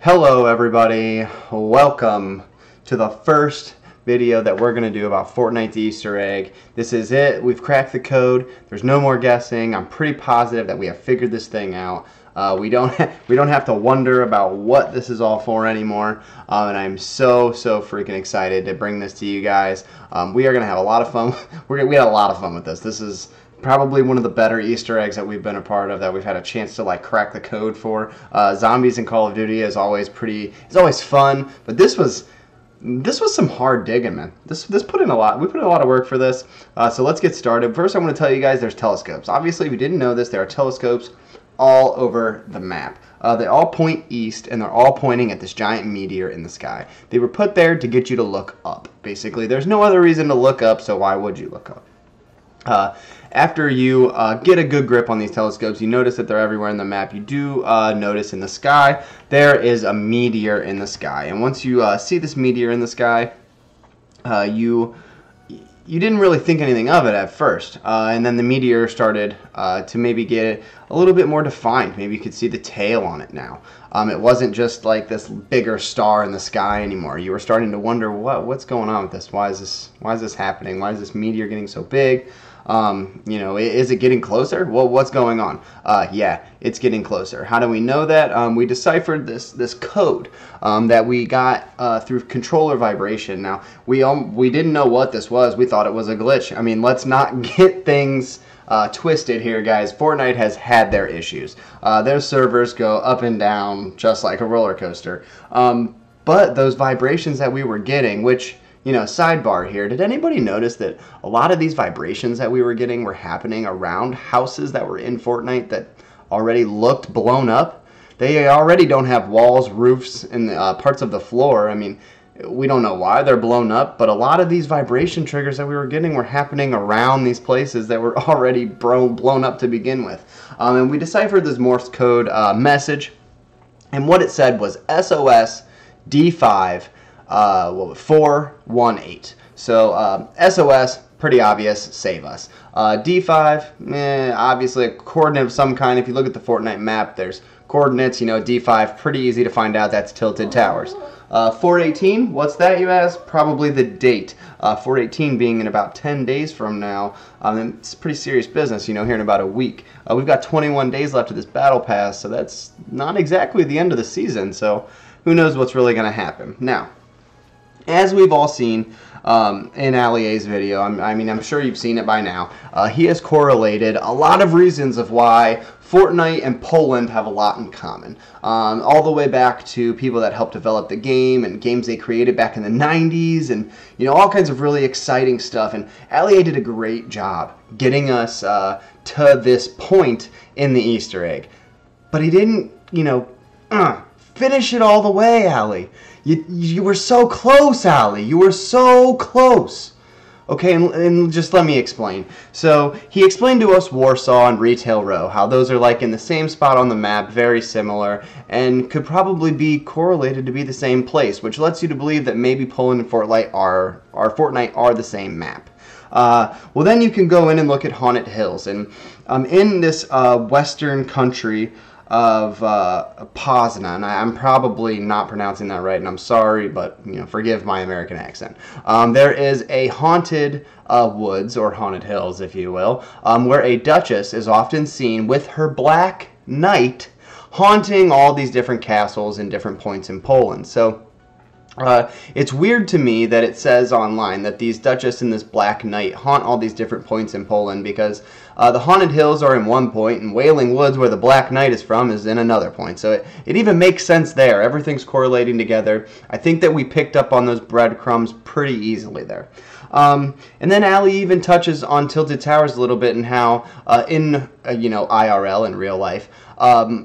Hello everybody, welcome to the first video that we're going to do about Fortnite's Easter egg. This is it, we've cracked the code, there's no more guessing. I'm pretty positive that we have figured this thing out. We don't have to wonder about what this is all for anymore, and I'm so freaking excited to bring this to you guys. We are going to have a lot of fun. We had a lot of fun with this. This is probably one of the better Easter eggs that we've been a part of, that we've had a chance to like crack the code for. Zombies in Call of Duty is always fun, but this was some hard digging, man. This put in a lot. We put in a lot of work for this. So let's get started. First, I want to tell you guys there's telescopes. Obviously, if you didn't know this, there are telescopes all over the map. They all point east, and they're all pointing at this giant meteor in the sky. They were put there to get you to look up. Basically, there's no other reason to look up, so why would you look up? After you get a good grip on these telescopes, you notice that they're everywhere in the map. You do notice in the sky there is a meteor in the sky, and once you see this meteor in the sky, you didn't really think anything of it at first, and then the meteor started to maybe get a little bit more defined. Maybe you could see the tail on it now. It wasn't just like this bigger star in the sky anymore. You were starting to wonder what's going on with this. Why is this happening? Why is this meteor getting so big? You know, is it getting closer? Well, what's going on? Yeah, it's getting closer. How do we know that? We deciphered this code that we got through controller vibration. Now, we didn't know what this was. We thought it was a glitch. I mean, let's not get things twisted here, guys. Fortnite has had their issues. Their servers go up and down just like a roller coaster. But those vibrations that we were getting, which, you know, sidebar here, did anybody notice that a lot of these vibrations that we were getting were happening around houses that were in Fortnite that already looked blown up? They already don't have walls, roofs, and parts of the floor. I mean, we don't know why they're blown up, but a lot of these vibration triggers that we were getting were happening around these places that were already blown up to begin with. And we deciphered this Morse code message, and what it said was SOS D5 418. So SOS, pretty obvious, save us. D5, obviously a coordinate of some kind. If you look at the Fortnite map, there's coordinates, you know. D5, pretty easy to find out. That's Tilted Towers. 418, what's that, you ask? Probably the date. 418 being in about 10 days from now. It's pretty serious business, you know, here in about a week. We've got 21 days left of this battle pass, so that's not exactly the end of the season, so who knows what's really going to happen. Now, as we've all seen in Allier's video, I mean, I'm sure you've seen it by now, he has correlated a lot of reasons of why Fortnite and Poland have a lot in common. All the way back to people that helped develop the game and games they created back in the 90s, and, you know, all kinds of really exciting stuff. And Allier did a great job getting us to this point in the Easter egg. But he didn't, you know, finish it all the way, Allie. You were so close, Allie. You were so close. Okay, and just let me explain. So, he explained to us Warsaw and Retail Row, how those are like in the same spot on the map, very similar, and could probably be correlated to be the same place, which lets you to believe that maybe Poland and Fortnite are the same map. Well, then you can go in and look at Haunted Hills, and in this western country of Poznan. I'm probably not pronouncing that right, and I'm sorry, but, you know, forgive my American accent. There is a haunted woods, or haunted hills, if you will, where a duchess is often seen with her black knight haunting all these different castles in different points in Poland. So it's weird to me that it says online that these Duchess and this Black Knight haunt all these different points in Poland, because the Haunted Hills are in one point, and Wailing Woods, where the Black Knight is from, is in another point. So it even makes sense there. Everything's correlating together. I think that we picked up on those breadcrumbs pretty easily there. And then Allie even touches on Tilted Towers a little bit, and how in you know, IRL, in real life,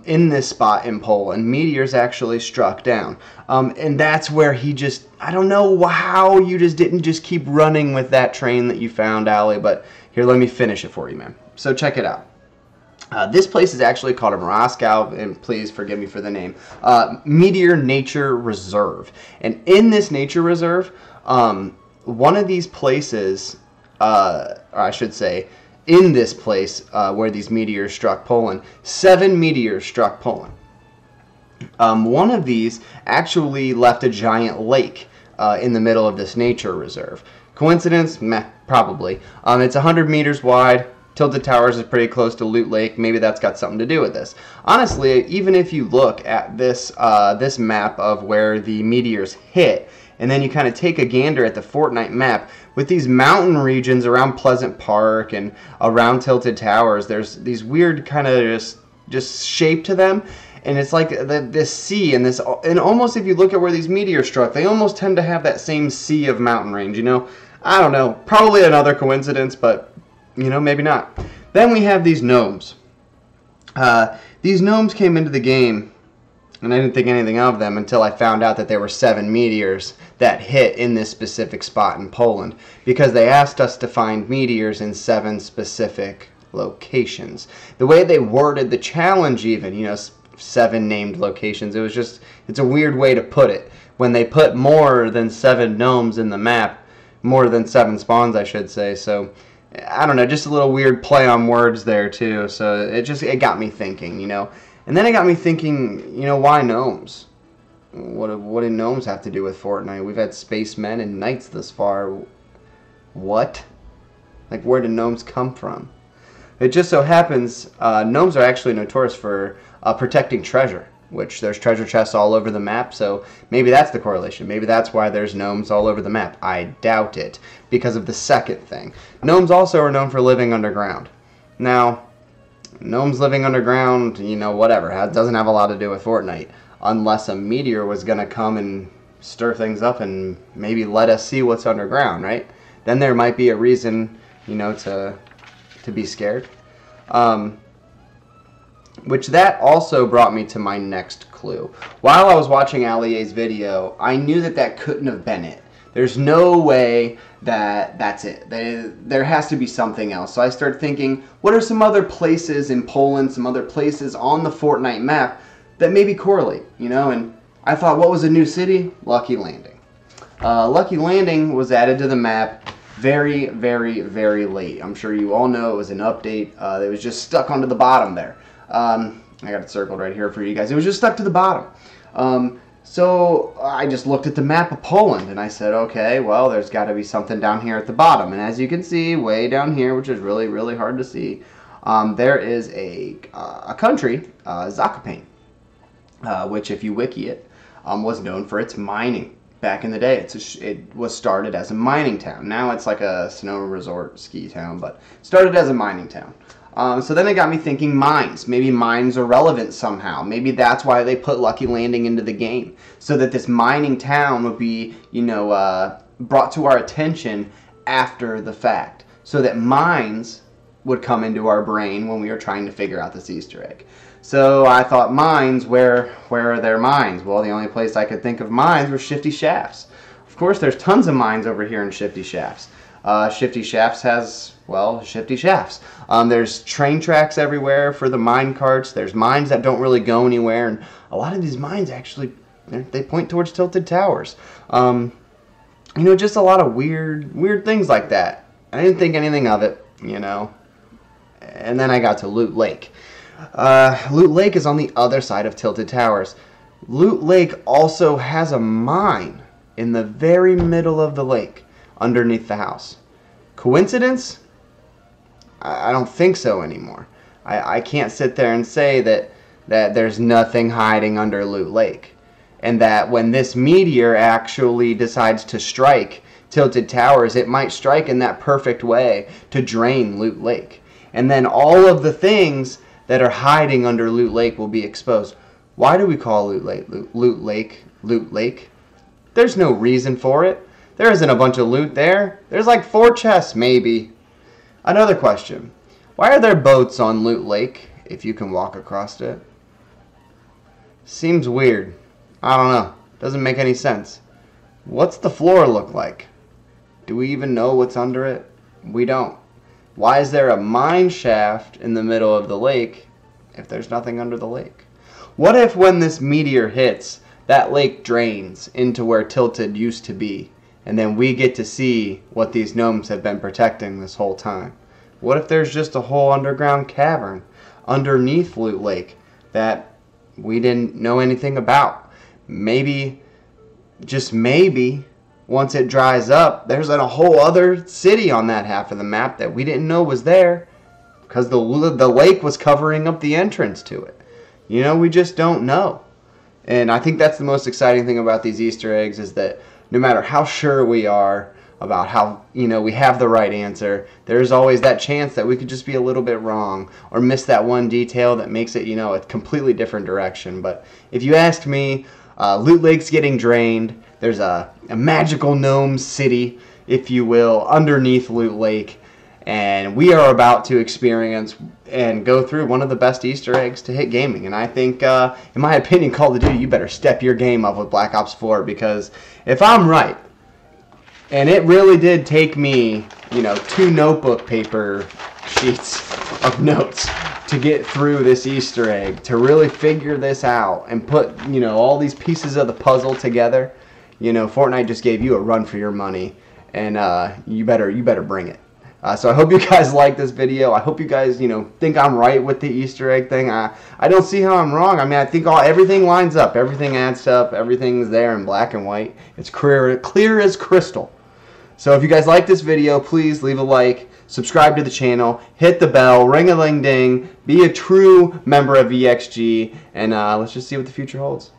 in this spot in Poland, meteors actually struck down. And that's where he just, I don't know how you just didn't just keep running with that train that you found, Allie, but here, let me finish it for you, man. So check it out. This place is actually called a Moscow, and please forgive me for the name, Meteor Nature Reserve. And in this nature reserve, one of these places, or I should say, in this place where these meteors struck Poland, 7 meteors struck Poland. One of these actually left a giant lake in the middle of this nature reserve. Coincidence? Meh, probably. It's 100 meters wide. Tilted Towers is pretty close to Loot Lake. Maybe that's got something to do with this. Honestly, even if you look at this this map of where the meteors hit, and then you kind of take a gander at the Fortnite map, with these mountain regions around Pleasant Park and around Tilted Towers, there's these weird kind of just shape to them. And it's like this sea and this, and almost if you look at where these meteors struck, they almost tend to have that same sea of mountain range, you know? I don't know, probably another coincidence, but, you know, maybe not. Then we have these gnomes. These gnomes came into the game, and I didn't think anything of them until I found out that there were 7 meteors that hit in this specific spot in Poland, because they asked us to find meteors in 7 specific locations. The way they worded the challenge even, you know, 7 named locations, it's a weird way to put it. When they put more than 7 gnomes in the map, more than 7 spawns I should say, so I don't know, just a little weird play on words there too, so it got me thinking, you know. And then it got me thinking, you know, why gnomes? What do gnomes have to do with Fortnite? We've had spacemen and knights this far. What? Like, where do gnomes come from? It just so happens gnomes are actually notorious for protecting treasure, which there's treasure chests all over the map, so maybe that's the correlation. Maybe that's why there's gnomes all over the map. I doubt it, because of the second thing. Gnomes also are known for living underground. Now, gnomes living underground, you know, whatever, it doesn't have a lot to do with Fortnite, unless a meteor was going to come and stir things up and maybe let us see what's underground, right? Then there might be a reason, you know, to be scared. Which that also brought me to my next clue. While I was watching Allier's video, I knew that couldn't have been it. There's no way that that's it. There has to be something else. So I started thinking, what are some other places in Poland, some other places on the Fortnite map that maybe correlate, you know? And I thought, what was a new city? Lucky Landing. Lucky Landing was added to the map very, very, very late. I'm sure you all know it was an update. It was just stuck onto the bottom there. I got it circled right here for you guys. It was just stuck to the bottom. So I just looked at the map of Poland and I said, okay, well, there's got to be something down here at the bottom. And as you can see, way down here, which is really, really hard to see, there is a country, Zakopane, which if you wiki it, was known for its mining. Back in the day, it was started as a mining town. Now it's like a snow resort ski town, but started as a mining town. So then it got me thinking mines. Maybe mines are relevant somehow. Maybe that's why they put Lucky Landing into the game, so that this mining town would be, you know, brought to our attention after the fact, so that mines would come into our brain when we were trying to figure out this Easter egg. So I thought, mines, where are their mines? Well, the only place I could think of mines were Shifty Shafts. Of course, there's tons of mines over here in Shifty Shafts. Shifty Shafts has, well, Shifty Shafts. There's train tracks everywhere for the mine carts. There's mines that don't really go anywhere, and a lot of these mines actually, they point towards Tilted Towers. You know, just a lot of weird things like that. I didn't think anything of it, you know. And then I got to Loot Lake. Loot Lake is on the other side of Tilted Towers. Loot Lake also has a mine in the very middle of the lake, underneath the house. Coincidence? I don't think so anymore. I can't sit there and say that there's nothing hiding under Loot Lake, and that when this meteor actually decides to strike Tilted Towers, it might strike in that perfect way to drain Loot Lake. And then all of the things that are hiding under Loot Lake will be exposed. Why do we call Loot Lake Loot Lake? There's no reason for it. There isn't a bunch of loot there. There's like 4 chests, maybe. Another question. Why are there boats on Loot Lake if you can walk across it? Seems weird. I don't know. Doesn't make any sense. What's the floor look like? Do we even know what's under it? We don't. Why is there a mine shaft in the middle of the lake if there's nothing under the lake? What if when this meteor hits, that lake drains into where Tilted used to be, and then we get to see what these gnomes have been protecting this whole time? What if there's just a whole underground cavern underneath Loot Lake that we didn't know anything about. Maybe, just maybe, once it dries up, there's a whole other city on that half of the map that we didn't know was there because the lake was covering up the entrance to it. You know, we just don't know. And I think that's the most exciting thing about these Easter eggs, is that no matter how sure we are about how, you know, we have the right answer, there's always that chance that we could just be a little bit wrong or miss that one detail that makes it, you know, a completely different direction. But if you asked me, Loot Lake's getting drained. There's a magical gnome city, if you will, underneath Loot Lake. And we are about to experience and go through one of the best Easter eggs to hit gaming. And I think, in my opinion, Call of Duty, you better step your game up with Black Ops 4. Because if I'm right, and it really did take me, you know, 2 notebook paper sheets of notes to get through this Easter egg, to really figure this out and put, you know, all these pieces of the puzzle together. You know, Fortnite just gave you a run for your money, and you better bring it. So I hope you guys like this video. I hope you guys, you know, think I'm right with the Easter egg thing. I don't see how I'm wrong. I mean, I think everything lines up. Everything adds up. Everything's there in black and white. It's clear as crystal. So if you guys like this video, please leave a like, subscribe to the channel, hit the bell, ring-a-ling-ding, be a true member of EXG, and let's just see what the future holds.